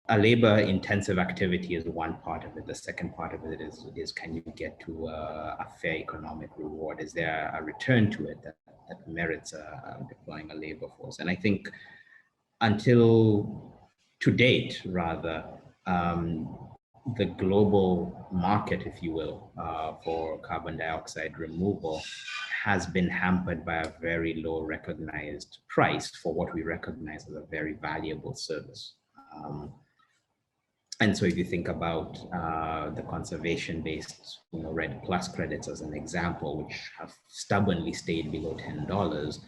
a labor intensive activity is one part of it. The second part of it is can you get to a fair economic reward? Is there a return to it that merits deploying a labor force? And I think until to date, rather, the global market, if you will, for carbon dioxide removal has been hampered by a very low recognized price for what we recognize as a very valuable service. And so if you think about the conservation-based, REDD+ credits as an example, which have stubbornly stayed below $10,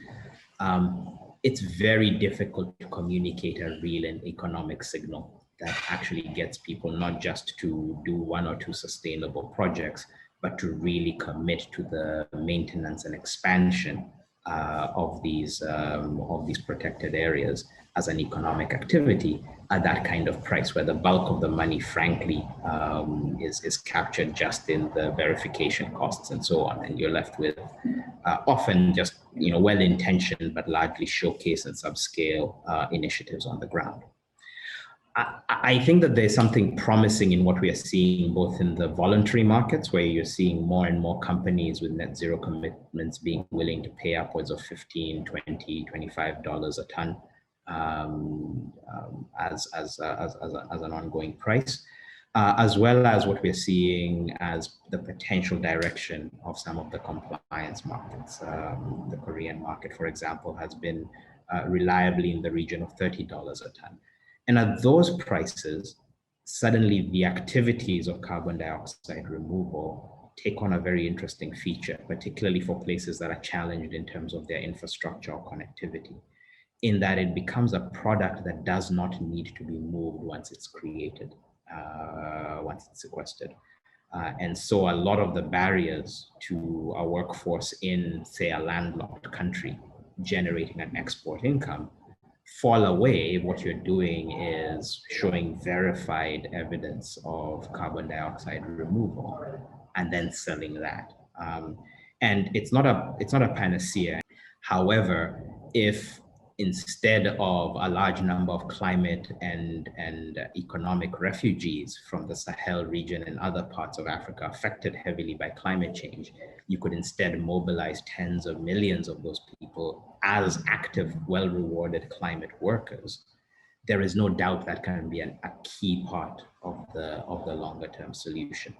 it's very difficult to communicate a real and economic signal that actually gets people not just to do one or two sustainable projects, but to really commit to the maintenance and expansion of these protected areas as an economic activity at that kind of price, where the bulk of the money, frankly, is captured just in the verification costs and so on, and you're left with often just well-intentioned but largely showcase and subscale initiatives on the ground. I think that there's something promising in what we are seeing both in the voluntary markets, where you're seeing more and more companies with net zero commitments being willing to pay upwards of $15, $20, $25 a ton as an ongoing price, as well as what we're seeing as the potential direction of some of the compliance markets. The Korean market, for example, has been reliably in the region of $30 a ton. And at those prices, suddenly the activities of carbon dioxide removal take on a very interesting feature, particularly for places that are challenged in terms of their infrastructure or connectivity, in that it becomes a product that does not need to be moved once it's created, once it's sequestered. And so a lot of the barriers to a workforce in, say, a landlocked country generating an export income fall away. What you're doing is showing verified evidence of carbon dioxide removal and then selling that. And it's not a panacea. However, if instead of a large number of climate and economic refugees from the Sahel region and other parts of Africa affected heavily by climate change, you could instead mobilize tens of millions of those people as active, well-rewarded climate workers, there is no doubt that can be a key part of the longer-term solution.